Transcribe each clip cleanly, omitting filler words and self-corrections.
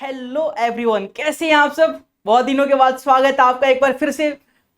Hello everyone, कैसे हैं आप सब। बहुत दिनों के बाद स्वागत है आपका एक बार फिर से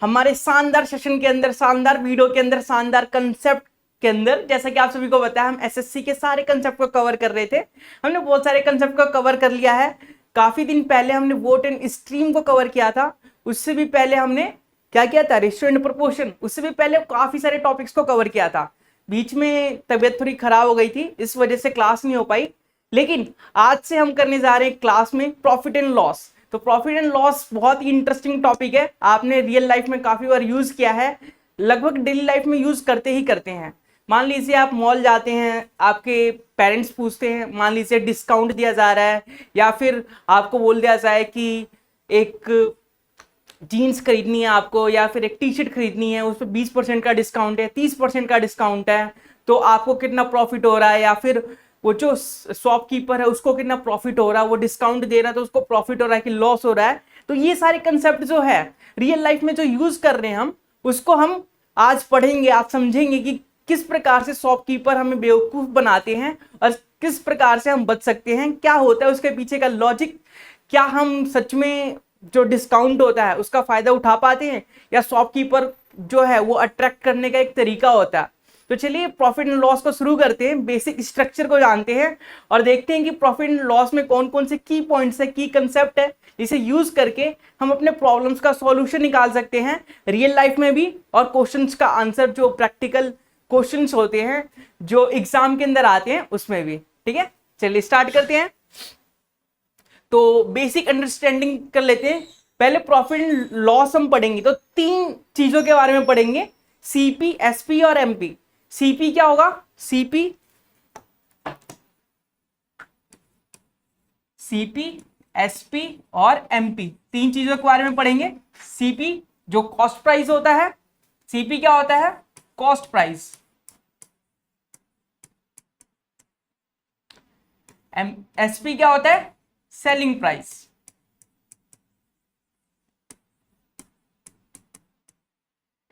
हमारे शानदार सेशन के अंदर, शानदार वीडियो के अंदर, शानदार कंसेप्ट के अंदर। जैसा कि आप सभी को पता है, हम एसएससी के सारे कंसेप्ट को कवर कर रहे थे। हमने बहुत सारे कंसेप्ट को कवर कर लिया है। काफी दिन पहले हमने वोट एंड स्ट्रीम को कवर किया था। उससे भी पहले हमने क्या किया था, रेशियो एंड प्रोपोर्शन। उससे भी पहले काफी सारे टॉपिक्स को कवर किया था। बीच में तबीयत थोड़ी खराब हो गई थी, इस वजह से क्लास नहीं हो पाई। लेकिन आज से हम करने जा रहे हैं क्लास में प्रॉफिट एंड लॉस। तो प्रॉफिट एंड लॉस बहुत ही इंटरेस्टिंग टॉपिक है। आपने रियल लाइफ में काफी बार यूज किया है, लगभग डेली लाइफ में यूज करते ही करते हैं। मान लीजिए आप मॉल जाते हैं, आपके पेरेंट्स पूछते हैं, मान लीजिए डिस्काउंट दिया जा रहा है, या फिर आपको बोल दिया जाए कि एक जीन्स खरीदनी है आपको, या फिर एक टी शर्ट खरीदनी है, उस पर 20% का डिस्काउंट है, 30% का डिस्काउंट है, तो आपको कितना प्रॉफिट हो रहा है, या फिर वो जो शॉपकीपर है उसको कितना प्रॉफिट हो रहा है, वो डिस्काउंट दे रहा है तो उसको प्रॉफिट हो रहा है कि लॉस हो रहा है। तो ये सारे कंसेप्ट जो है रियल लाइफ में जो यूज कर रहे हैं हम, उसको हम आज पढ़ेंगे। आप समझेंगे कि किस प्रकार से शॉपकीपर हमें बेवकूफ बनाते हैं और किस प्रकार से हम बच सकते हैं, क्या होता है उसके पीछे का लॉजिक, क्या हम सच में जो डिस्काउंट होता है उसका फायदा उठा पाते हैं, या शॉपकीपर जो है वो अट्रैक्ट करने का एक तरीका होता है। तो चलिए प्रॉफिट एंड लॉस को शुरू करते हैं, बेसिक स्ट्रक्चर को जानते हैं और देखते हैं कि प्रॉफिट एंड लॉस में कौन कौन से की पॉइंट्स है, की कंसेप्ट है, जिसे यूज करके हम अपने प्रॉब्लम्स का सॉल्यूशन निकाल सकते हैं रियल लाइफ में भी, और क्वेश्चंस का आंसर जो प्रैक्टिकल क्वेश्चंस होते हैं जो एग्जाम के अंदर आते हैं उसमें भी। ठीक है, चलिए स्टार्ट करते हैं। तो बेसिक अंडरस्टैंडिंग कर लेते हैं। पहले प्रॉफिट एंड लॉस हम पढ़ेंगे तो तीन चीजों के बारे में पढ़ेंगे, सीपी, एसपी और एमपी। सीपी क्या होगा, सीपी एसपी और एमपी, तीन चीजों के बारे में पढ़ेंगे। सीपी जो कॉस्ट प्राइस होता है, सीपी क्या होता है, कॉस्ट प्राइस। एसपी क्या होता है, सेलिंग प्राइस।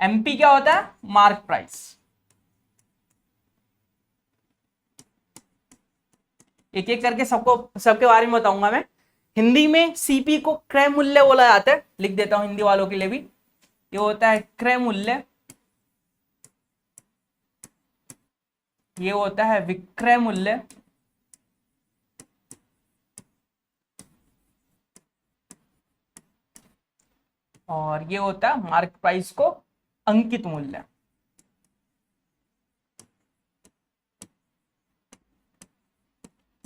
एमपी क्या होता है, मार्क प्राइस। एक एक करके सबके बारे में बताऊंगा मैं। हिंदी में सीपी को क्रय मूल्य बोला जाता है, लिख देता हूं हिंदी वालों के लिए भी। ये होता है क्रय मूल्य, ये होता है विक्रय मूल्य, और ये होता है मार्क प्राइस को अंकित मूल्य।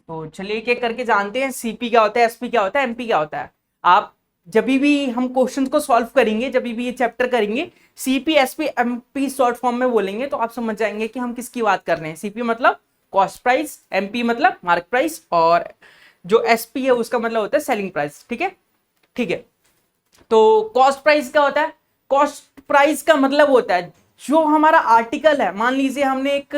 तो चलिए एक एक करके जानते हैं, सीपी क्या होता है, एसपी क्या होता है, एमपी क्या होता है। आप जब भी हम क्वेश्चन को सॉल्व करेंगे, जब भी ये चैप्टर करेंगे, CP SP MP short form में बोलेंगे तो आप समझ जाएंगे कि हम किसकी बात कर रहे हैं। सीपी मतलब कॉस्ट प्राइस, एमपी मतलब मार्क प्राइस, और जो एसपी है उसका मतलब होता है सेलिंग प्राइस। ठीक है, ठीक है। तो कॉस्ट प्राइस क्या होता है, कॉस्ट प्राइस का मतलब होता है जो हमारा आर्टिकल है। मान लीजिए हमने एक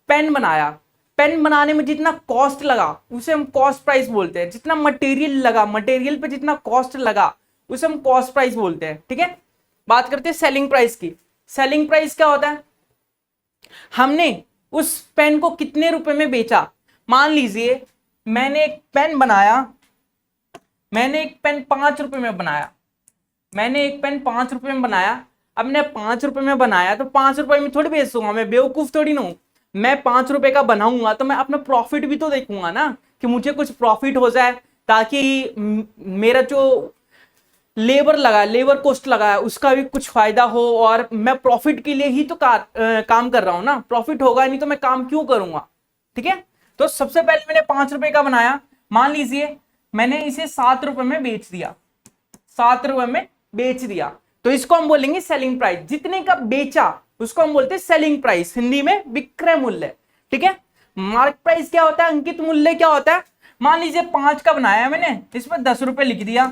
पेन बनाया, पेन बनाने में जितना कॉस्ट लगा उसे हम कॉस्ट प्राइस बोलते हैं। जितना मटेरियल लगा, मटेरियल पे जितना कॉस्ट लगा उसे हम कॉस्ट प्राइस बोलते हैं। ठीक है, बात करते हैं सेलिंग प्राइस की। सेलिंग प्राइस क्या होता है, हमने उस पेन को कितने रुपए में बेचा। मान लीजिए मैंने एक पेन बनाया, मैंने एक पेन 5 रुपए में बनाया, मैंने एक पेन 5 रुपए में बनाया। अब मैंने 5 रुपए में बनाया तो 5 रुपए में थोड़ी बेच दूंगा, मैं बेवकूफ थोड़ी ना हूं। मैं 5 रुपए का बनाऊंगा तो मैं अपना प्रॉफिट भी तो देखूंगा ना, कि मुझे कुछ प्रॉफिट हो जाए, ताकि मेरा जो लेबर लगा, लेबर कॉस्ट लगा है उसका भी कुछ फायदा हो, और मैं प्रॉफिट के लिए ही तो काम कर रहा हूं ना। प्रॉफिट होगा नहीं तो मैं काम क्यों करूंगा। ठीक है, तो सबसे पहले मैंने 5 रुपए का बनाया, मान लीजिए मैंने इसे 7 रुपए में बेच दिया, 7 रुपए में बेच दिया, तो इसको हम बोलेंगे सेलिंग प्राइस। जितने का बेचा उसको हम बोलते हैं सेलिंग प्राइस, हिंदी में विक्रय मूल्य। ठीक है, मार्क प्राइस क्या होता है, अंकित मूल्य क्या होता है। मान लीजिए 5 का बनाया मैंने, इसमें 10 रुपए लिख दिया।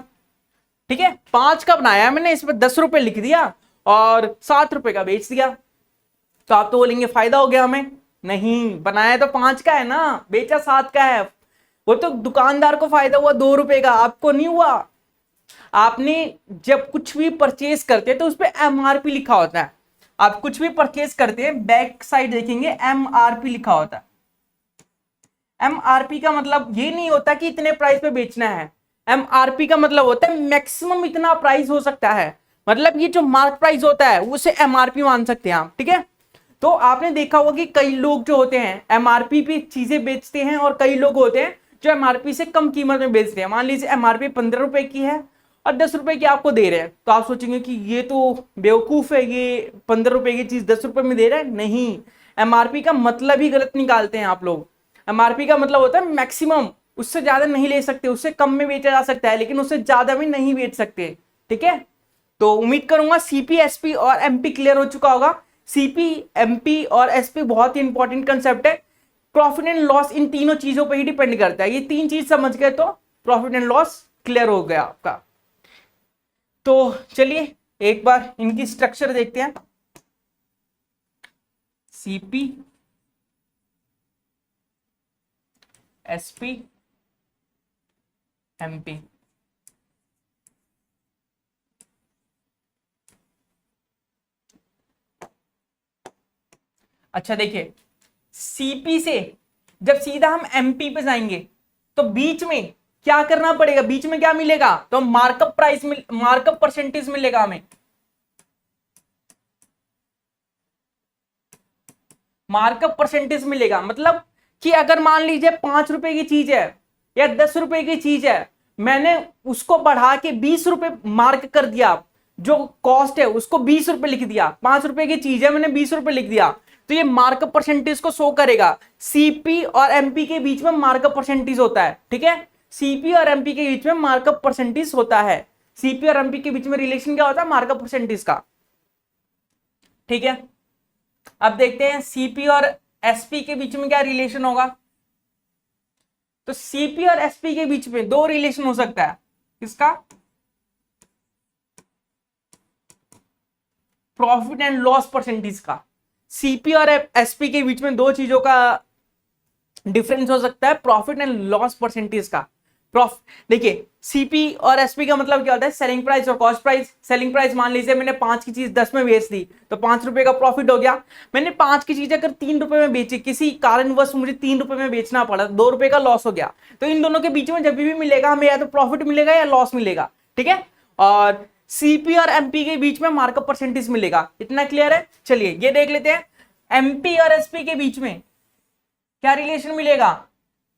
ठीक है, 5 का बनाया मैंने, इसमें 10 रुपए लिख दिया और 7 रुपए का बेच दिया, तो आप तो बोलेंगे फायदा हो गया हमें। नहीं, बनाया तो 5 का है ना, बेचा 7 का है। वो तो दुकानदार को फायदा हुआ 2 रुपए का, आपको नहीं हुआ। आपने जब कुछ भी परचेज करते हैं तो उस पर एमआरपी लिखा होता है। आप कुछ भी परचेज करते हैं, बैक साइड देखेंगे एमआरपी लिखा होता है। एमआरपी का मतलब ये नहीं होता कि इतने प्राइस पे बेचना है। एमआरपी का मतलब होता है मैक्सिमम इतना प्राइस हो सकता है, मतलब ये जो मार्क प्राइस होता है उसे एमआरपी मान सकते हैं आप, ठीक है। तो आपने देखा होगा कि कई लोग जो होते हैं एमआरपी पे चीजें बेचते हैं और कई लोग होते हैं जो एमआरपी से कम कीमत में बेचते हैं। मान लीजिए एमआरपी 15 रुपए की है और 10 रुपए की आपको दे रहे हैं, तो आप सोचेंगे कि ये तो बेवकूफ है, ये 15 रुपए की चीज 10 रुपए में दे रहा है। नहीं, एमआरपी का मतलब ही गलत निकालते हैं आप लोग। एमआरपी का मतलब होता है मैक्सिमम, उससे ज्यादा नहीं ले सकते, उससे कम में बेचा जा सकता है लेकिन उससे ज्यादा भी नहीं बेच सकते, ठीक है। तो उम्मीद करूंगा सीपी, एसपी और एमपी क्लियर हो चुका होगा। सीपी, एमपी और एसपी बहुत ही इंपॉर्टेंट कंसेप्ट है। प्रॉफिट एंड लॉस इन तीनों चीजों पर ही डिपेंड करता है। ये तीन चीज समझ गए तो प्रॉफिट एंड लॉस क्लियर हो गया आपका। तो चलिए एक बार इनकी स्ट्रक्चर देखते हैं। CP, SP, MP. अच्छा देखिए, सीपी से जब सीधा हम एमपी पे जाएंगे तो बीच में क्या करना पड़ेगा, बीच में क्या मिलेगा, तो मार्कअप प्राइस मार्कअप परसेंटेज मिलेगा हमें। मार्कअप परसेंटेज मिलेगा मतलब कि अगर मान लीजिए 5 रुपए की चीज है या 10 रुपए की चीज है, मैंने उसको बढ़ा के 20 रुपए मार्क कर दिया, जो कॉस्ट है उसको 20 रुपए लिख दिया। 5 रुपए की चीज है, मैंने 20 रुपए लिख दिया, तो ये मार्कअप परसेंटेज को शो करेगा। सीपी और एमपी के बीच में मार्कअप परसेंटेज होता है, ठीक है। सीपी और एमपी के बीच में मार्कअप परसेंटेज होता है। सीपी और एमपी के बीच में रिलेशन क्या होता है, मार्कअप परसेंटेज का, ठीक है। अब देखते हैं सीपी और एसपी के बीच में क्या रिलेशन होगा। तो सीपी और एसपी के बीच में दो रिलेशन हो सकता है, किसका, प्रॉफिट एंड लॉस परसेंटेज का। सीपी और एसपी के बीच में दो चीजों का डिफरेंस हो सकता है, प्रॉफिट एंड लॉस परसेंटेज का। देखिए सीपी और एसपी का मतलब क्या होता है, सेलिंग प्राइस और कॉस्ट प्राइस। सेलिंग प्राइस मान लीजिए मैंने 5 की चीज 10 में बेच दी तो 5 रुपए का प्रॉफिट हो गया। मैंने 5 की चीज अगर 3 रुपए में बेची, किसी कारणवश मुझे 3 रुपए में बेचना पड़ा, 2 रुपए का लॉस हो गया। तो इन दोनों के बीच में जब भी मिलेगा हमें या तो प्रॉफिट मिलेगा या लॉस मिलेगा, ठीक है। और सीपी और एमपी के बीच में मार्कअप परसेंटेज मिलेगा। इतना क्लियर है। चलिए ये देख लेते हैं एमपी और एसपी के बीच में क्या रिलेशन मिलेगा।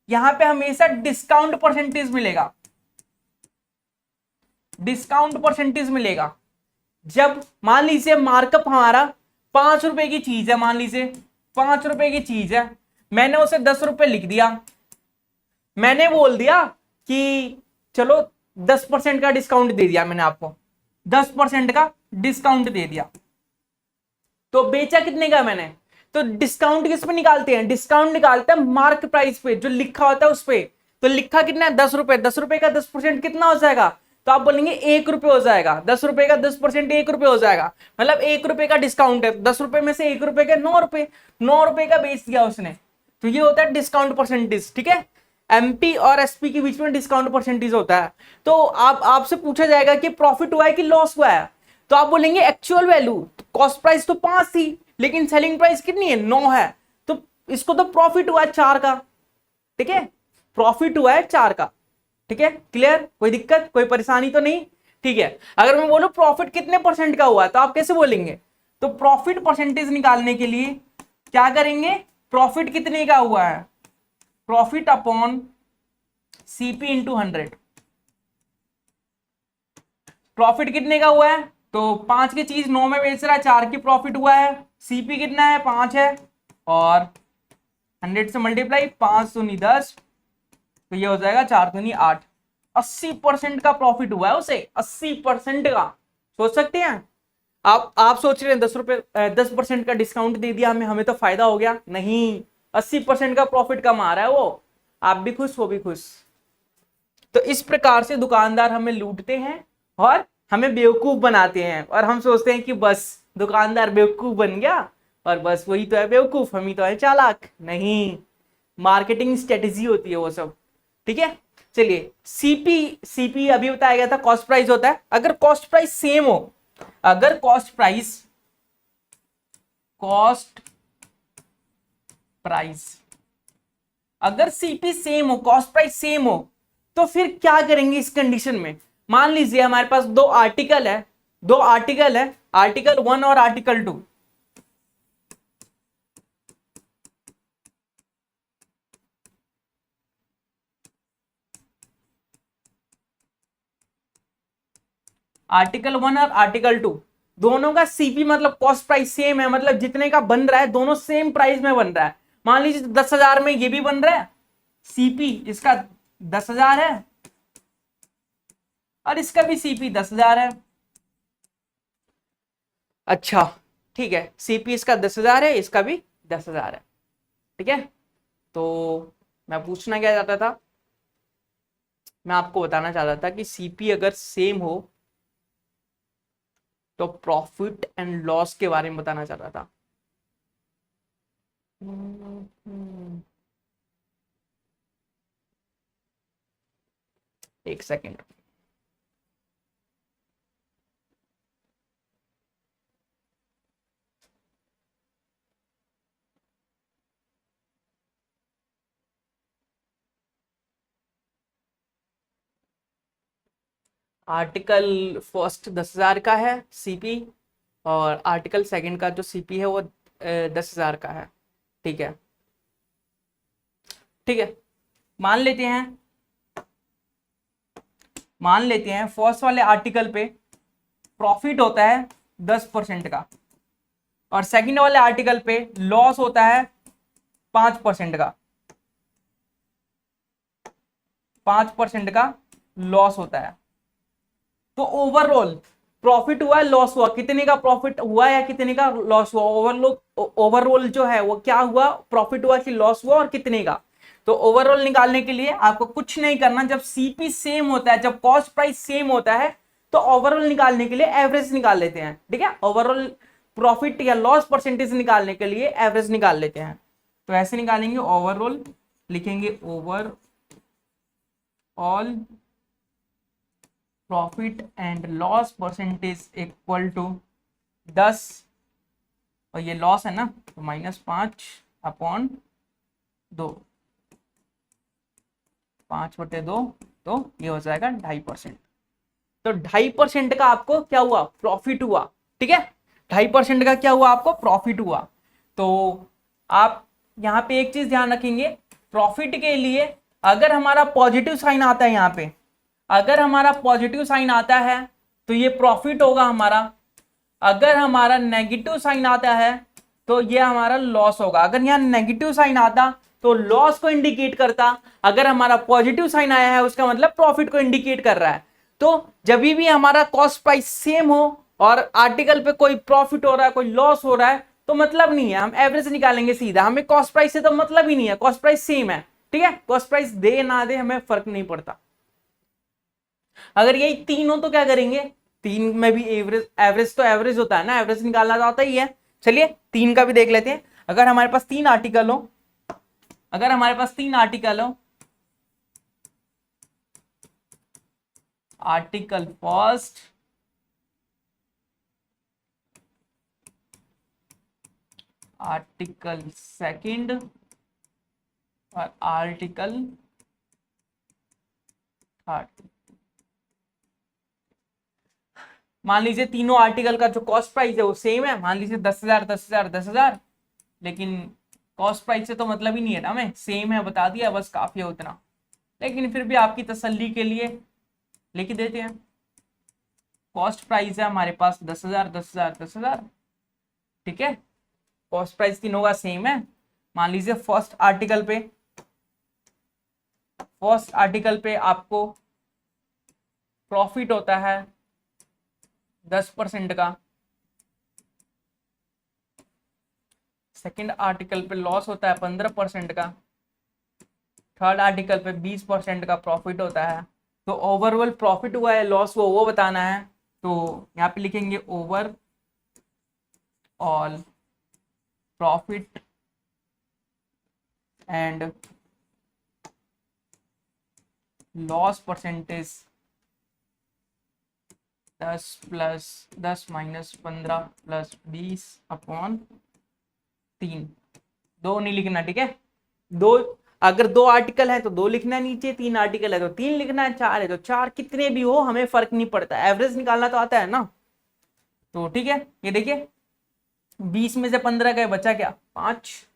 यहां पे हमेशा डिस्काउंट परसेंटेज मिलेगा। डिस्काउंट परसेंटेज मिलेगा जब मान लीजिए मार्कअप हमारा 5 रुपए की चीज है, मान लीजिए 5 रुपए की चीज है, मैंने उसे 10 रुपए लिख दिया। मैंने बोल दिया कि चलो 10% का डिस्काउंट दे दिया, मैंने आपको 10% का डिस्काउंट दे दिया। तो बेचा कितने का मैंने, तो डिस्काउंट किस पे निकालते हैं, डिस्काउंट निकालते हैं मार्क प्राइस पे, जो लिखा होता है उस पे। तो लिखा कितना है, 10 रुपए। 10 रुपए का 10% कितना हो जाएगा, तो आप बोलेंगे 1 रुपए हो जाएगा। 10 रुपए का 10% 1 रुपए हो जाएगा, मतलब 1 रुपए का डिस्काउंट है। 10 रुपए में से 1 रुपए के 9 रुपए, 9 रुपए का बेच दिया उसने। तो ये होता है डिस्काउंट परसेंटेज, ठीक है। एमपी और एसपी के बीच में डिस्काउंट परसेंटेज होता है। तो आपसे पूछा जाएगा कि प्रॉफिट हुआ है कि लॉस हुआ है, तो आप बोलेंगे एक्चुअल वैल्यू। कॉस्ट प्राइस तो 5 थी लेकिन सेलिंग प्राइस कितनी है, 9 है, तो इसको तो प्रॉफिट हुआ है 4 का, ठीक है। प्रॉफिट हुआ है 4 का, ठीक है। क्लियर, कोई दिक्कत, कोई परेशानी तो नहीं, ठीक है। अगर मैं बोलूं प्रॉफिट कितने परसेंट का हुआ है तो आप कैसे बोलेंगे, तो प्रॉफिट परसेंटेज निकालने के लिए क्या करेंगे, प्रॉफिट कितने का हुआ है, profit upon CP into 100। Profit कितने का हुआ है, तो 5 की चीज 9 में बेच रहा है, 4 की प्रॉफिट हुआ है। सीपी कितना है, 5 है, और 100 से मल्टीप्लाई, 5 दूनी 10, तो ये हो जाएगा 4 दूनी 8। 80% का प्रॉफिट हुआ है उसे, 80% का। सोच सकते हैं आप सोच रहे हैं 10 रुपए 10% का डिस्काउंट दे दिया हमें, हमें तो फायदा हो गया, नहीं, 80% का प्रॉफिट कमा रहा है वो। आप भी खुश, वो भी खुश। तो इस प्रकार से दुकानदार हमें लूटते हैं और हमें बेवकूफ बनाते हैं, और हम सोचते हैं कि बस दुकानदार बेवकूफ बन गया और बस वही तो है बेवकूफ, हम ही तो है चालाक। नहीं, मार्केटिंग स्ट्रेटेजी होती है वो सब, ठीक है। चलिए सीपी अभी बताया गया था, कॉस्ट प्राइस होता है। अगर कॉस्ट प्राइस सेम हो, अगर कॉस्ट प्राइस अगर सीपी सेम हो, कॉस्ट प्राइस सेम हो, तो फिर क्या करेंगे इस कंडीशन में? मान लीजिए हमारे पास दो आर्टिकल है, आर्टिकल 1 और आर्टिकल 2। आर्टिकल 1 और आर्टिकल 2 दोनों का सीपी मतलब कॉस्ट प्राइस सेम है, मतलब जितने का बन रहा है दोनों सेम प्राइस में बन रहा है। मान लीजिए 10,000 में ये भी बन रहा है, सीपी इसका 10,000 है और इसका भी सीपी 10,000 है। अच्छा ठीक है, सीपी इसका 10,000 है, इसका भी 10,000 है। ठीक है, तो मैं पूछना क्या चाहता था, मैं आपको बताना चाहता था कि सीपी अगर सेम हो तो प्रॉफिट एंड लॉस के बारे में बताना चाहता था। एक सेकेंड। आर्टिकल फर्स्ट 10,000 का है सीपी और आर्टिकल सेकंड का जो सीपी है वो 10,000 का है। ठीक है, ठीक है, मान लेते हैं, फर्स्ट वाले आर्टिकल पे प्रॉफिट होता है 10% का और सेकंड वाले आर्टिकल पे लॉस होता है 5% का, 5% का लॉस होता है। तो ओवरऑल प्रॉफिट हुआ है लॉस हुआ, कितने का प्रॉफिट हुआ या कितने का लॉस हुआ? ओवरऑल जो है वो क्या हुआ, प्रॉफिट हुआ कि लॉस हुआ और कितने का? तो ओवरऑल निकालने के लिए आपको कुछ नहीं करना, जब सीपी सेम होता है, जब कॉस्ट प्राइस सेम होता है तो ओवरऑल निकालने के लिए एवरेज निकाल लेते हैं। ठीक है, ओवरऑल प्रॉफिट या लॉस परसेंटेज निकालने के लिए एवरेज निकाल लेते हैं। तो ऐसे निकालेंगे, ओवरऑल लिखेंगे, overall profit and loss percentage equal to 10 और ये लॉस है ना तो -5/2, 5/2 तो ये हो जाएगा 2.5%। तो 2.5% का आपको क्या हुआ, प्रॉफिट हुआ। ठीक है, 2.5% का क्या हुआ, आपको प्रॉफिट हुआ। तो आप यहाँ पे एक चीज ध्यान रखेंगे, प्रॉफिट के लिए अगर हमारा पॉजिटिव साइन आता है, यहाँ पे अगर हमारा पॉजिटिव साइन आता है तो ये प्रॉफिट होगा हमारा, अगर हमारा नेगेटिव साइन आता है तो ये हमारा लॉस होगा। अगर यहाँ नेगेटिव साइन आता तो लॉस को इंडिकेट करता, अगर हमारा पॉजिटिव साइन आया है उसका मतलब प्रॉफिट को इंडिकेट कर रहा है। तो जब भी हमारा कॉस्ट प्राइस सेम हो और आर्टिकल पे कोई प्रॉफिट हो रहा है कोई लॉस हो रहा है तो मतलब नहीं है, हम एवरेज निकालेंगे सीधा, हमें कॉस्ट प्राइस से तो मतलब ही नहीं है, कॉस्ट प्राइस सेम है। ठीक है, कॉस्ट प्राइस दे ना दे हमें फर्क नहीं पड़ता। अगर यही तीन हो तो क्या करेंगे, तीन में भी एवरेज, एवरेज तो एवरेज होता है ना, एवरेज निकालना तो आता ही है। चलिए तीन का भी देख लेते हैं। अगर हमारे पास तीन आर्टिकल हो, आर्टिकल फर्स्ट, आर्टिकल सेकंड और आर्टिकल थर्ड। मान लीजिए तीनों आर्टिकल का जो कॉस्ट प्राइस है वो सेम है, मान लीजिए 10,000 10,000 10,000, लेकिन कॉस्ट प्राइस से तो मतलब ही नहीं है ना, हमें सेम है बता दिया बस, काफी है उतना। लेकिन फिर भी आपकी तसल्ली के लिए लिख देते हैं, कॉस्ट प्राइस है हमारे पास 10,000 10,000 10,000। ठीक है, कॉस्ट प्राइस तीनों का सेम है। मान लीजिए फर्स्ट आर्टिकल पे आपको प्रॉफिट होता है 10% का, सेकंड आर्टिकल पे लॉस होता है 15% का, थर्ड आर्टिकल पे 20% का प्रॉफिट होता है। तो ओवरऑल प्रॉफिट हुआ है लॉस हुआ वो बताना है, तो यहाँ पे लिखेंगे over all profit and loss percentage 10 + 10 - 15 + 20/3। दो नहीं लिखना, ठीक है, दो अगर 2 आर्टिकल है तो 2 लिखना है नीचे, 3 आर्टिकल है तो 3 लिखना है, 4 है तो 4, कितने भी हो हमें फर्क नहीं पड़ता, एवरेज निकालना तो आता है ना। तो ठीक है, ये देखिए 20 में से 15 गए, बचा क्या 5,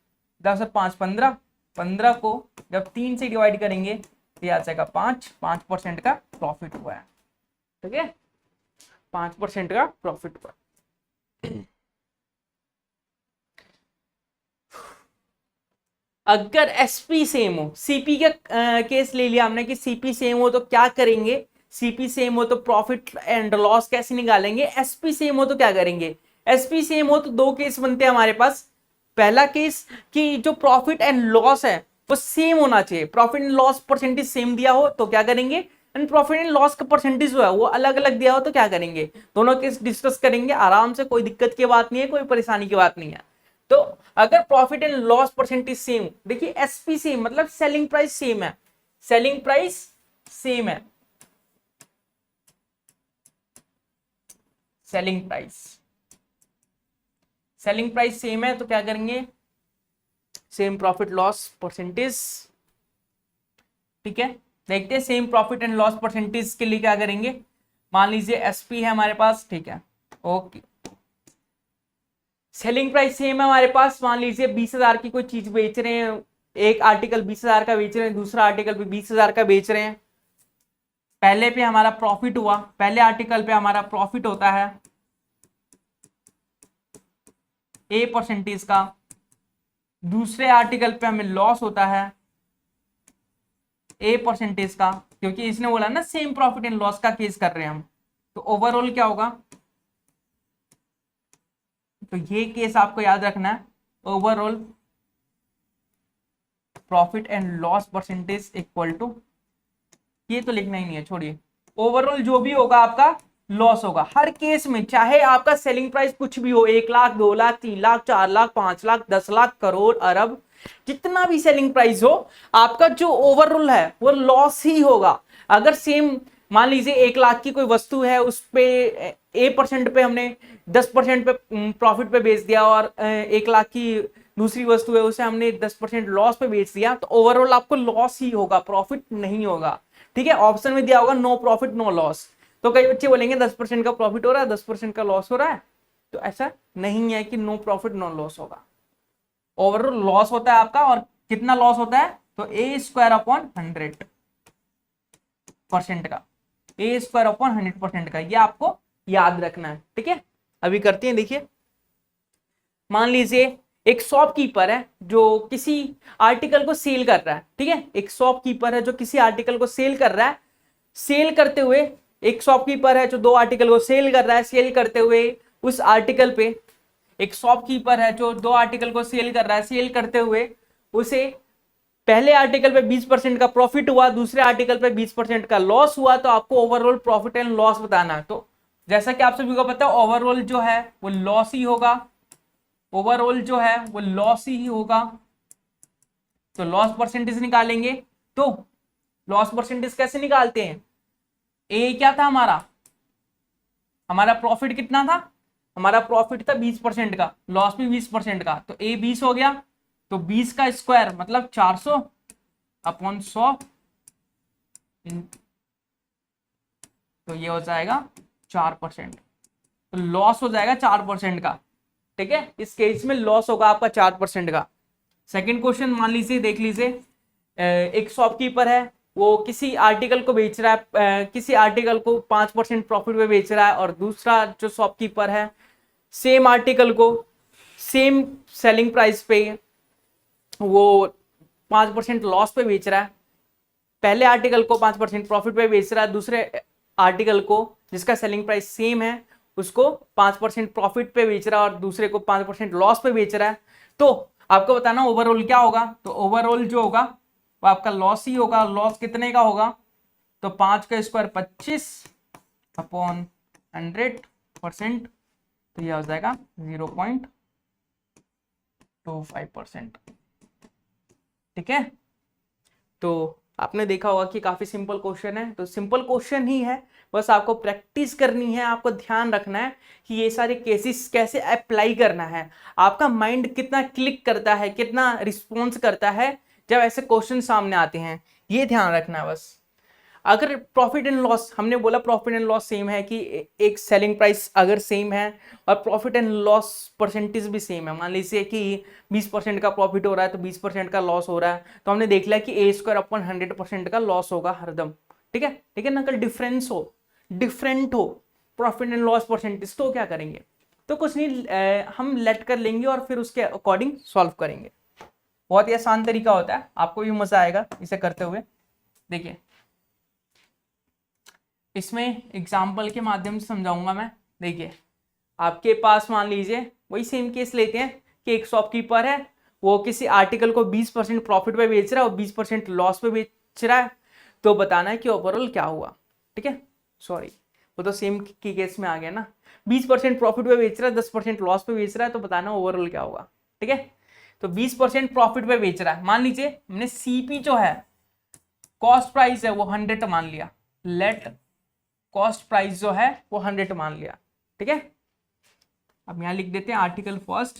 10 और 5 15, 15 को जब 3 से डिवाइड करेंगे तो ये आ जाएगा 5% का प्रॉफिट हुआ है। ठीक है, 5% का प्रॉफिट हुआ। अगर एसपी सेम हो, सीपी का केस ले लिया हमने कि सीपी सेम हो तो क्या करेंगे, सीपी सेम हो तो प्रॉफिट एंड लॉस कैसे निकालेंगे, एसपी सेम हो तो क्या करेंगे। एसपी सेम हो तो 2 केस बनते हैं हमारे पास। पहला केस कि जो प्रॉफिट एंड लॉस है वो सेम होना चाहिए, profit and loss percentage same दिया हो तो क्या करेंगे, एंड प्रॉफिट एंड लॉस का परसेंटेज जो है वो अलग अलग दिया हो तो क्या करेंगे। दोनों केस डिस्कस करेंगे आराम से, कोई दिक्कत की बात नहीं है, कोई परेशानी की बात नहीं है। तो अगर profit and loss percentage same, देखिए एसपी सेम मतलब सेलिंग प्राइस सेम है, सेलिंग प्राइस सेम है, सेलिंग प्राइस सेम है तो क्या करेंगे, सेम प्रॉफिट लॉस परसेंटेज। ठीक है, देखते हैं same profit and loss percentage के लिए क्या करेंगे। मान लीजिए एसपी है हमारे पास, ठीक है, ओके, सेलिंग प्राइस सेम है हमारे पास, मान लीजिए 20,000 की कोई चीज बेच रहे हैं, एक आर्टिकल 20,000 का बेच रहे हैं, दूसरा आर्टिकल भी 20,000 का बेच रहे हैं। पहले पे हमारा प्रॉफिट हुआ, पहले आर्टिकल पे हमारा प्रॉफिट होता है ए परसेंटेज का, दूसरे आर्टिकल पे हमें लॉस होता है ए परसेंटेज का, क्योंकि इसने बोला ना सेम प्रॉफिट एंड लॉस का केस कर रहे हैं हम। तो ओवरऑल क्या होगा, तो ये केस आपको याद रखना है, overall profit and loss percentage equal to, ये तो लिखना ही नहीं है, छोड़िए, ओवरऑल जो भी होगा आपका लॉस होगा हर केस में, चाहे आपका सेलिंग प्राइस कुछ भी हो, 1 लाख 2 लाख 3 लाख 4 लाख 5 लाख 10 लाख करोड़ अरब, जितना भी सेलिंग प्राइस हो, आपका जो ओवरऑल है वो लॉस ही होगा। अगर सेम मान लीजिए 1 लाख की कोई वस्तु है, उस पे ए परसेंट पे हमने 10% पे प्रॉफिट पे बेच दिया, और 1 लाख की दूसरी वस्तु है उसे हमने 10% लॉस पे बेच दिया, तो ओवरऑल आपको लॉस ही होगा, प्रॉफिट नहीं होगा। ठीक है, ऑप्शन में दिया होगा नो प्रॉफिट नो लॉस, तो कई बच्चे बोलेंगे 10% का प्रॉफिट हो रहा है 10% का लॉस हो रहा है, तो ऐसा नहीं है कि नो प्रॉफिट नो लॉस होगा, ओवरऑल लॉस होता है आपका। और कितना लॉस होता है, तो ए स्क्वायर अपॉन 100% का, ए स्क्वायर अपॉन 100% का, ये आपको याद रखना है। ठीक है, अभी करते हैं, देखिए मान लीजिए एक शॉपकीपर है जो किसी आर्टिकल को सेल कर रहा है। ठीक है, एक शॉपकीपर है जो किसी आर्टिकल को सेल कर रहा है, सेल करते हुए एक शॉपकीपर है जो 2 आर्टिकल को सेल कर रहा है, सेल करते हुए उस आर्टिकल पे, एक शॉपकीपर है जो 2 आर्टिकल को सेल कर रहा है, सेल करते हुए उसे पहले आर्टिकल पे 20% का प्रॉफिट हुआ, दूसरे आर्टिकल पे 20% का लॉस हुआ, तो आपको ओवरऑल प्रॉफिट एंड लॉस बताना है। तो जैसा कि आप सभी को पता है ओवरऑल जो है वो लॉस ही होगा, ओवरऑल जो है वो लॉस ही होगा, तो लॉस परसेंटेज निकालेंगे। तो लॉस परसेंटेज कैसे निकालते हैं, ए क्या था हमारा प्रॉफिट कितना था, हमारा प्रॉफिट था 20% का, लॉस भी 20% का, तो ए 20 हो गया, तो 20 का स्क्वायर मतलब 400 अपॉन 100, तो ये हो जाएगा 4%, तो लॉस हो जाएगा 4% का। ठीक है, इस केस में लॉस होगा आपका 4% का। सेकंड क्वेश्चन मान लीजिए, देख लीजिए, एक शॉपकीपर है वो किसी आर्टिकल को बेच रहा है, किसी आर्टिकल को 5% प्रॉफिट पे बेच रहा है, और दूसरा जो शॉपकीपर है सेम आर्टिकल को सेम सेलिंग प्राइस पे वो 5% लॉस पे बेच रहा है, पहले आर्टिकल को 5% प्रॉफिट पे बेच रहा है, दूसरे आर्टिकल को जिसका सेलिंग प्राइस सेम है उसको 5% प्रॉफिट पे बेच रहा है, और दूसरे को 5% लॉस पे बेच रहा है। तो आपको बताना ओवरऑल क्या होगा, तो ओवरऑल जो होगा वो आपका लॉस ही होगा। लॉस कितने का होगा, तो 5 का स्क्वायर 25 अपॉन 100%, तो यह हो जाएगा 0.25%। ठीक है, तो आपने देखा होगा कि काफी सिंपल क्वेश्चन है, तो सिंपल क्वेश्चन ही है, बस आपको प्रैक्टिस करनी है, आपको ध्यान रखना है कि ये सारे केसेस कैसे अप्लाई करना है, आपका माइंड कितना क्लिक करता है, कितना रिस्पॉन्स करता है, जब ऐसे क्वेश्चन सामने आते हैं ये ध्यान रखना है बस। अगर प्रॉफिट एंड लॉस, हमने बोला प्रॉफिट एंड लॉस सेम है कि एक सेलिंग प्राइस अगर सेम है और प्रॉफिट एंड लॉस परसेंटेज भी सेम है, मान लीजिए कि 20% का प्रॉफिट हो रहा है तो 20% का लॉस हो रहा है, तो हमने देख लिया कि ए स्क्वायर अपन 100% का लॉस होगा हरदम, ठीक है। लेकिन अगर डिफरेंस हो, डिफरेंट हो प्रॉफिट एंड लॉस परसेंटेज, तो क्या करेंगे, तो कुछ नहीं, हम लेट कर लेंगे और फिर उसके अकॉर्डिंग सॉल्व करेंगे। बहुत ही आसान तरीका होता है, आपको भी मजा आएगा इसे करते हुए। देखिए इसमें एग्जाम्पल के माध्यम से समझाऊंगा मैं। देखिए आपके पास मान लीजिए वही सेम केस लेते हैं कि एक शॉपकीपर है, वो किसी आर्टिकल को 20% प्रॉफिट पे बेच रहा है और 20% लॉस पे बेच रहा है, तो बताना है कि ओवरऑल क्या हुआ, ठीक है। सॉरी वो तो सेम की केस में आ गया ना, 20% प्रॉफिट पे बेच रहा है, 10% लॉस पे बेच रहा है, तो बताना ओवरऑल क्या होगा, ठीक है। तो 20% प्रॉफिट पे बेच रहा है, मान लीजिए हमने सीपी जो है कॉस्ट प्राइस है वो 100 मान लिया, लेट कॉस्ट प्राइस जो है वो 100 मान लिया, ठीक है। अब यहां लिख देते हैं article first,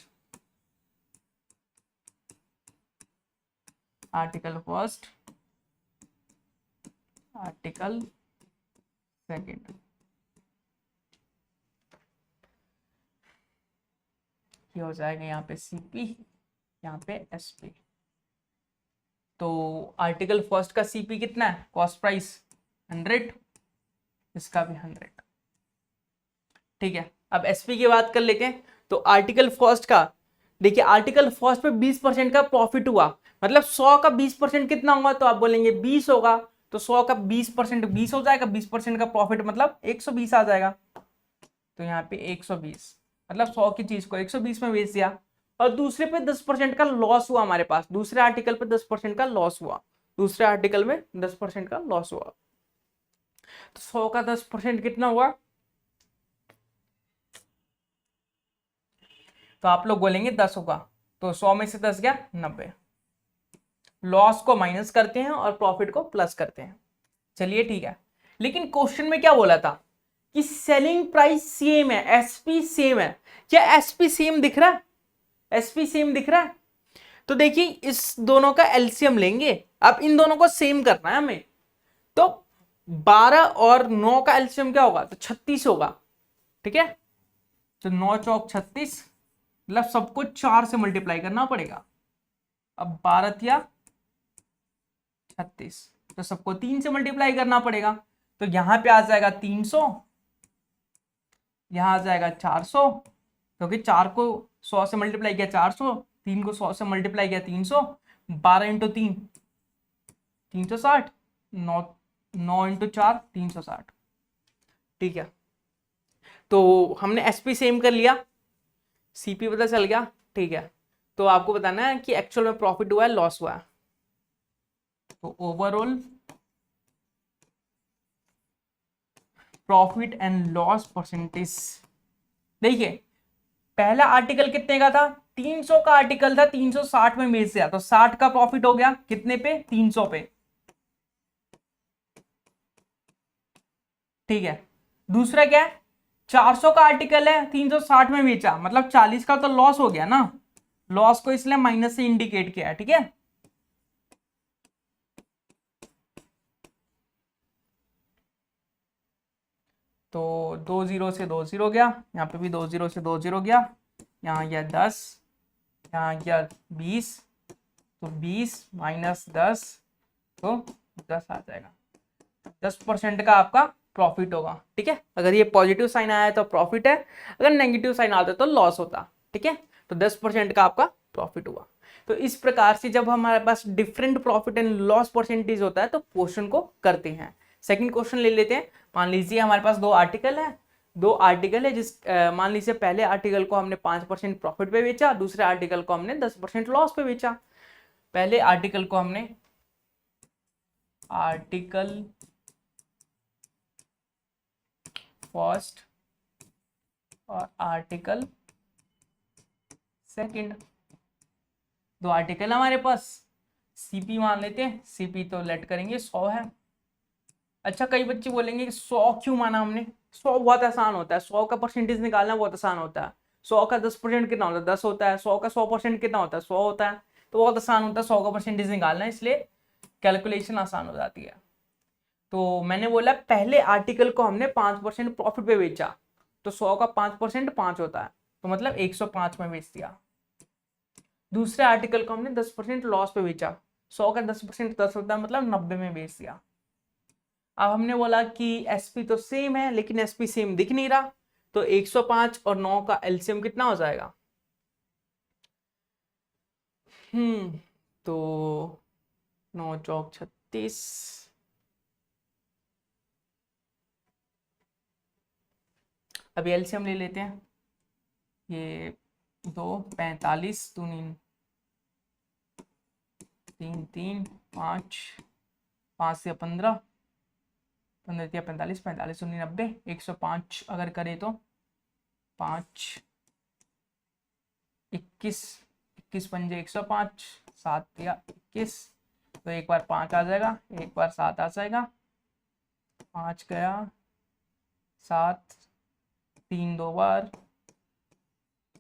article first, article second, ये हो जाएगा यहाँ पे सीपी, यहाँ पे एसपी। तो आर्टिकल फर्स्ट का सीपी कितना है, कॉस्ट प्राइस 100, इसका भी 100, ठीक है। अब एसपी की बात कर लेते हैं। तो आर्टिकल फर्स्ट का देखिए, आर्टिकल फर्स्ट पे 20% का प्रॉफिट हुआ, मतलब 100 का 20% कितना होगा, तो आप बोलेंगे 20 होगा, तो 100 का 20% 20 हो जाएगा, 20% का प्रॉफिट मतलब 120 आ जाएगा। तो यहाँ पे 120 मतलब 100 की चीज को 120 में बेच दिया। और दूसरे पे 10% का लॉस हुआ हमारे पास, दूसरे आर्टिकल पे 10% का लॉस हुआ, दूसरे आर्टिकल में 10% का लॉस हुआ, तो 100 का 10% कितना हुआ, तो आप लोग बोलेंगे 10 होगा, तो 100 में से 10 गया 90। लॉस को माइनस करते हैं और प्रॉफिट को प्लस करते हैं, चलिए ठीक है। लेकिन क्वेश्चन में क्या बोला था कि सेलिंग प्राइस सेम है, एसपी सेम है। क्या एसपी सेम दिख रहा है, एसपी सेम दिख रहा है? तो देखिए इस दोनों का एलसीएम लेंगे, अब इन दोनों को सेम करना है हमें, तो 12 और 9 का एलसीएम क्या होगा, तो 36 होगा, ठीक है। तो 9 चौक 36, मतलब सबको 4 से मल्टीप्लाई करना पड़ेगा। अब 12 या 36, तो सबको 3 से मल्टीप्लाई करना पड़ेगा, तो यहां पे आ जाएगा 300, यहां आ जाएगा 400, क्योंकि 4 को 100 से मल्टीप्लाई किया 400, 3 को 100 से मल्टीप्लाई किया 300, 12 इंटू 3 360, 9 9 इंटू 4 360, ठीक है। तो हमने एसपी सेम कर लिया, सीपी पता चल गया, ठीक है। तो आपको बताना है कि एक्चुअल में प्रॉफिट हुआ है लॉस हुआ है, तो overall profit and loss percentage. देखिए पहला आर्टिकल कितने का था, 300 का आर्टिकल था, 360 में बेच दिया, तो 60 का प्रॉफिट हो गया कितने पे, 300 पे, ठीक है। दूसरा क्या है, 400 का आर्टिकल है, 360 में बेचा, मतलब 40 का तो लॉस हो गया ना, लॉस को इसलिए माइनस से इंडिकेट किया है, ठीक है। तो 2 0 से 2 0 गया, यहाँ पे भी 2 0 से 2 0 गया, यहाँ गया 10, यहाँ गया 20, तो 20 माइनस 10, तो 10 आ जाएगा, 10% का आपका प्रॉफिट होगा, ठीक है। अगर ये पॉजिटिव साइन आया तो प्रॉफिट है, अगर नेगेटिव साइन आता तो लॉस होता, ठीक है। तो 10% का आपका प्रॉफिट हुआ। तो इस प्रकार से जब हमारे पास different profit and loss percentage होता है तो क्वेश्चन को करते हैं। सेकंड क्वेश्चन ले लेते हैं। मान लीजिए हमारे पास दो आर्टिकल है, मान लीजिए पहले आर्टिकल को हमने 5% प्रॉफिट पे बेचा, दूसरे आर्टिकल को हमने 10% लॉस पे बेचा। पहले आर्टिकल को हमने आर्टिकल फर्स्ट और आर्टिकल सेकंड, दो आर्टिकल हमारे पास, सीपी मान लेते हैं, सीपी तो लेट करेंगे 100 है। अच्छा कई बच्चे बोलेंगे 100 क्यों माना हमने, 100 बहुत आसान होता है, 100 का परसेंटेज निकालना बहुत आसान होता है। 100 का 10% कितना होता है, 10 होता है। 100 का 100% कितना होता है, 100 होता है। तो बहुत आसान होता है 100 का परसेंटेज निकालना, इसलिए कैलकुलेशन आसान हो जाती है। तो मैंने बोला पहले आर्टिकल को हमने 5% प्रॉफिट पे बेचा, तो 100 का 5% 5 होता है, तो मतलब 105 में बेच दिया। दूसरे आर्टिकल को हमने 10% लॉस पे बेचा, 100 का 10% 10 होता है, मतलब 90 में बेच दिया। अब हमने बोला कि एसपी तो सेम है, लेकिन एसपी सेम दिख नहीं रहा, तो 105 और 9 का एलसीएम कितना हो जाएगा? तो 9 चौक 36, अभी एलसीएम ले लेते हैं। ये 2 45 2 3 3 5 5 से 15 15 या 45 45 19 90 105 अगर करे तो 5 21 21 पंजे 105 7 या 21, तो एक बार 5 आ जाएगा, एक बार 7 आ जाएगा, 5 गया 7, 3 2 बार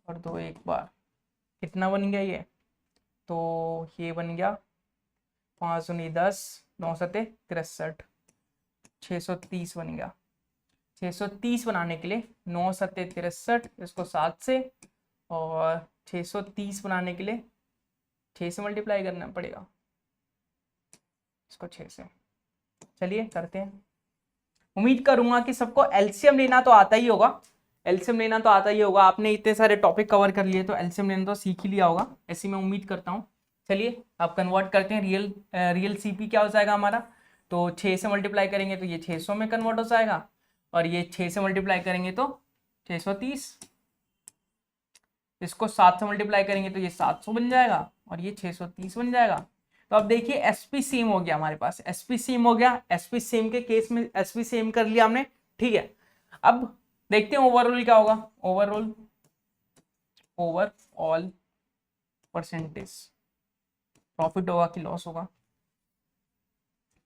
और 2 एक बार, कितना बन गया ये? तो ये बन गया 5 दूनी 10 9 सते 63, 630 बन गया। 630 बनाने के लिए 9 सत्ते 63, इसको 7 से, और 630 बनाने के लिए 6 से मल्टीप्लाई करना पड़ेगा, इसको 6 से। चलिए करते हैं। उम्मीद करूंगा कि सबको एलसीएम लेना तो आता ही होगा, एलसीएम लेना तो आता ही होगा, आपने इतने सारे टॉपिक कवर कर लिए तो एलसीएम लेना तो सीख ही लिया होगा, ऐसी मैं उम्मीद करता हूँ। चलिए अब कन्वर्ट करते हैं, रियल सीपी क्या हो जाएगा हमारा? तो 6 से मल्टीप्लाई करेंगे तो ये 600 में कन्वर्ट हो जाएगा, और ये 6 से मल्टीप्लाई करेंगे तो 630, इसको 7 से मल्टीप्लाई करेंगे तो ये 700 बन जाएगा, और ये 630 बन जाएगा। तो अब देखिए एसपी सेम हो गया हमारे पास, एसपी सेम हो गया, एसपी सेम के केस में एसपी सेम कर लिया हमने, ठीक है। अब देखते हैं ओवरऑल क्या होगा, ओवरऑल परसेंटेज प्रॉफिट होगा कि लॉस होगा।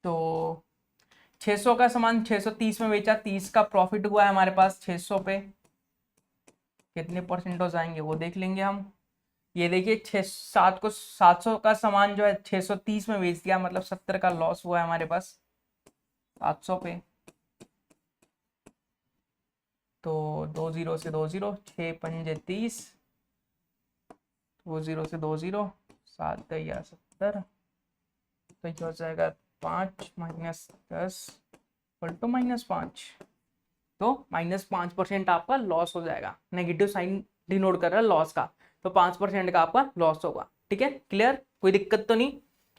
तो 600 का सामान 630 में बेचा, 30 का प्रॉफिट हुआ है हमारे पास 600 पे, कितने परसेंट हो जाएंगे वो देख लेंगे हम। ये देखिए 700 का सामान जो है 630 में बेच दिया, मतलब 70 का लॉस हुआ है हमारे पास 700 पे। तो 2 0 से 2 0, 6 पंजे 30, 2 0 से 2 0, 7 या 70, तो ये हो जाएगा 5 माइनस 10 पलटो -5, तो -5% आपका लॉस हो जाएगा, नेगेटिव साइन डिनोट कर रहा है लॉस का, तो 5% का आपका लॉस होगा, ठीक है। क्लियर, कोई दिक्कत तो नहीं?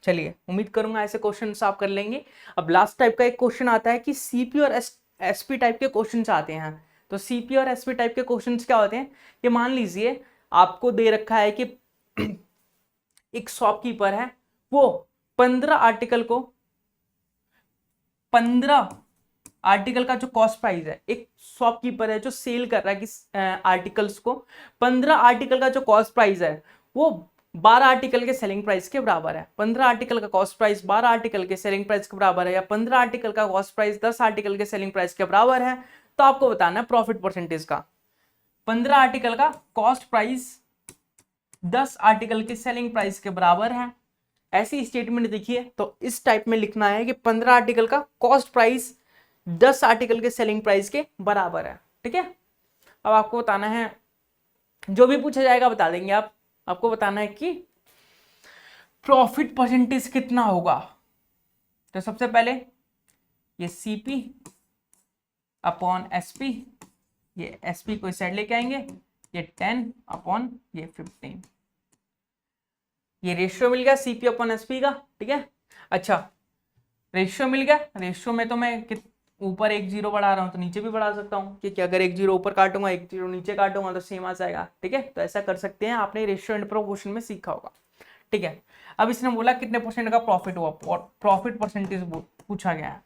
चलिए उम्मीद करूंगा ऐसे क्वेश्चन आप कर लेंगे। अब लास्ट टाइप का एक क्वेश्चन आता है कि सीपी और एसपी टाइप के क्वेश्चन आते हैं। तो सीपी और एसपी टाइप के क्वेश्चन क्या होते हैं कि मान लीजिए आपको दे रखा है कि एक शॉपकीपर है, वो 15 आर्टिकल का जो कॉस्ट प्राइस है, एक शॉपकीपर है जो सेल कर रहा है कि आर्टिकल्स को, 15 आर्टिकल का जो कॉस्ट प्राइस है वो 12 आर्टिकल के सेलिंग प्राइस के बराबर है। 15 आर्टिकल का कॉस्ट प्राइस 12 आर्टिकल के सेलिंग प्राइस के बराबर है, या 15 आर्टिकल का कॉस्ट प्राइस 10 आर्टिकल के सेलिंग प्राइस के बराबर है, तो आपको बताना है प्रॉफिट परसेंटेज का। 15 आर्टिकल का कॉस्ट प्राइस 10 आर्टिकल के सेलिंग प्राइस के बराबर है, ऐसी स्टेटमेंट देखिए, तो इस टाइप में लिखना है कि 15 आर्टिकल का कॉस्ट प्राइस 10 आर्टिकल के सेलिंग प्राइस के बराबर है, ठीक है। अब आपको बताना है, जो भी पूछा जाएगा बता देंगे आप, आपको बताना है कि प्रॉफिट परसेंटेज कितना होगा। तो सबसे पहले ये सीपी अपॉन एसपी, ये एसपी को इस साइड लेके आएंगे, ये 10 अपॉन ये 15, ये रेशियो मिल गया सीपी अपॉन एसपी का, ठीक है। अच्छा रेशियो मिल गया, रेशियो में तो मैं ऊपर 1 0 बढ़ा रहा हूं तो नीचे भी बढ़ा सकता हूं, क्योंकि अगर 1 0 ऊपर काटूंगा 1 0 नीचे काटूंगा तो सेम आ जाएगा, ठीक है। तो ऐसा कर सकते हैं, आपने रेशियो एंड प्रोपोर्शन में सीखा होगा, ठीक है। अब इसने बोला कितने परसेंट का प्रॉफिट हुआ, प्रॉफिट परसेंटेज पूछा गया है।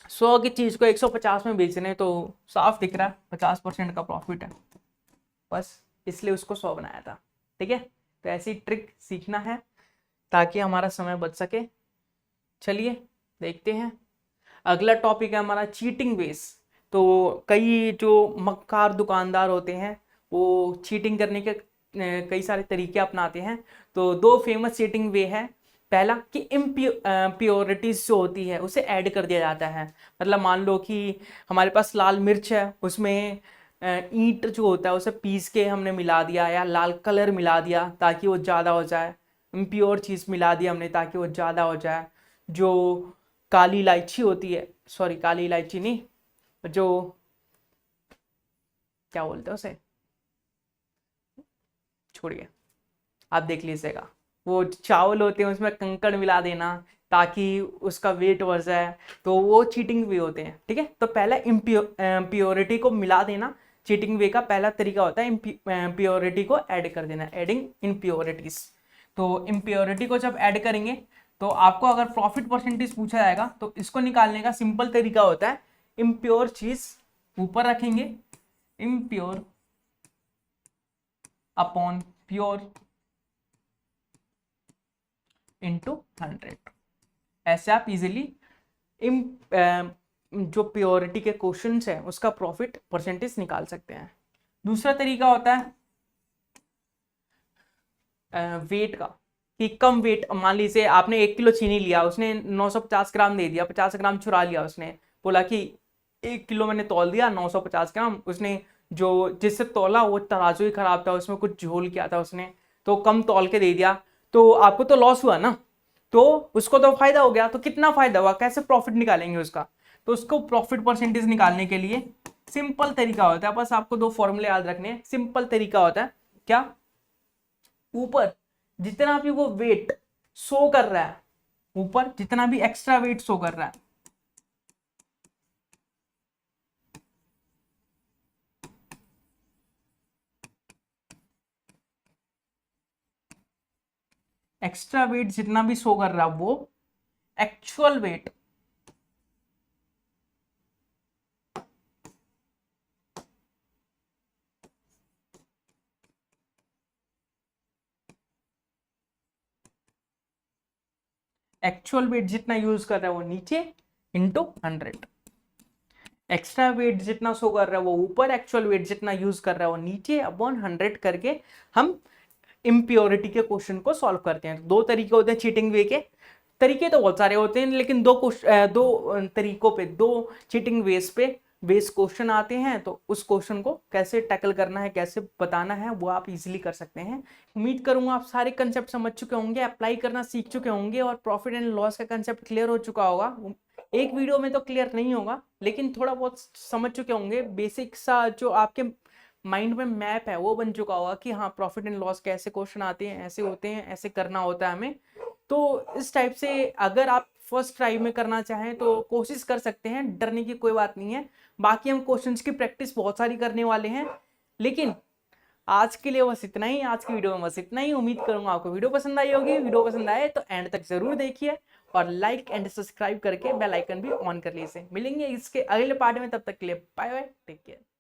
100 की चीज को 150 में बेचने, तो साफ दिख रहा है 50% का प्रॉफिट है, बस इसलिए उसको 100 बनाया था, ठीक है। तो ऐसी ट्रिक सीखना है ताकि हमारा समय बच सके। चलिए देखते हैं, अगला टॉपिक है हमारा चीटिंग बेस। तो कई जो मक्कार दुकानदार होते हैं वो चीटिंग करने के कई सारे तरीके अपनाते हैं। तो दो फेमस चीटिंग वे है। पहला कि इम्प्योरिटीज जो होती है उसे ऐड कर दिया जाता है। मतलब मान लो कि हमारे पास लाल मिर्च है, उसमें ईंट जो होता है उसे पीस के हमने मिला दिया, या लाल कलर मिला दिया ताकि वो ज़्यादा हो जाए, इम्प्योर चीज़ मिला दी हमने ताकि वो ज़्यादा हो जाए। जो काली इलायची होती है, सॉरी काली इलायची नहीं, जो क्या बोलते हैं उसे, छोड़िए आप देख लीजिएगा, वो चावल होते हैं उसमें कंकड़ मिला देना ताकि उसका वेट बढ़ जाए, तो वो चीटिंग वे होते हैं। ठीक है, तो पहला इम्प्योरिटी को मिला देना चीटिंग वे का पहला तरीका होता है। इम्प्योरिटी को ऐड कर देना, एडिंग इम्प्योरिटीज। तो इम्प्योरिटी को जब ऐड करेंगे तो आपको अगर प्रॉफिट परसेंटेज पूछा जाएगा तो इसको निकालने का सिंपल तरीका होता है, इम्प्योर चीज ऊपर रखेंगे, इम्प्योर अपॉन प्योर इंटू 100। ऐसे आप इजीली जो प्योरिटी के क्वेश्चंस है उसका प्रॉफिट परसेंटेज निकाल सकते हैं। दूसरा तरीका होता है वेट का, कि कम वेट, मान लीजिए आपने 1 किलो चीनी लिया, उसने 950 ग्राम दे दिया, 50 ग्राम चुरा लिया, उसने बोला कि 1 किलो मैंने तौल दिया 950 ग्राम, उसने जो जिससे तौला वो तराजू ही खराब था, उसमें कुछ झोल किया था उसने, तो कम तौल के दे दिया, तो आपको तो लॉस हुआ ना, तो उसको तो फायदा हो गया। तो कितना फायदा हुआ, कैसे प्रॉफिट निकालेंगे उसका, तो उसको प्रॉफिट परसेंटेज निकालने के लिए सिंपल तरीका होता है, बस आपको दो फॉर्मूले याद रखने हैं। सिंपल तरीका होता है क्या, ऊपर जितना भी वो वेट शो कर रहा है, ऊपर जितना भी एक्स्ट्रा वेट शो कर रहा है, एक्स्ट्रा वेट जितना भी शो कर रहा है वो एक्चुअल वेट एक्चुअल वेट जितना यूज कर रहा है वो नीचे इंटू 100, एक्स्ट्रा वेट जितना शो कर रहा है वो ऊपर, एक्चुअल वेट जितना यूज कर रहा है वो नीचे, अपॉन 100 करके हम इम्प्योरिटी के क्वेश्चन को सॉल्व करते हैं। दो तरीके होते हैं चीटिंग वे के, तरीके तो बहुत सारे होते हैं लेकिन दो तरीकों पे, दो चीटिंग वेज पे बेस क्वेश्चन आते हैं, तो उस क्वेश्चन को कैसे टैकल करना है, कैसे बताना है, वो आप इजीली कर सकते हैं। उम्मीद करूंगा आप सारे कंसेप्ट समझ चुके होंगे, अप्लाई करना सीख चुके होंगे, और प्रॉफिट एंड लॉस का कंसेप्ट क्लियर हो चुका होगा। एक वीडियो में तो क्लियर नहीं होगा लेकिन थोड़ा बहुत समझ चुके होंगे, बेसिक सा जो आपके माइंड में मैप है वो बन चुका होगा कि हाँ प्रॉफिट एंड लॉस कैसे क्वेश्चन आते हैं, ऐसे होते हैं, ऐसे करना होता है हमें। तो इस टाइप से अगर आप फर्स्ट ट्राई में करना चाहें तो कोशिश कर सकते हैं, डरने की कोई बात नहीं है। बाकी हम क्वेश्चंस की प्रैक्टिस बहुत सारी करने वाले हैं, लेकिन आज के लिए बस इतना ही, आज की वीडियो में बस इतना ही। उम्मीद करूंगा आपको वीडियो पसंद आई होगी। वीडियो पसंद आए तो एंड तक जरूर देखिए, और लाइक एंड सब्सक्राइब करके बेल आइकन भी ऑन कर लीजिए। मिलेंगे इसके अगले पार्ट में, तब तक के लिए बाय बाय, टेक केयर।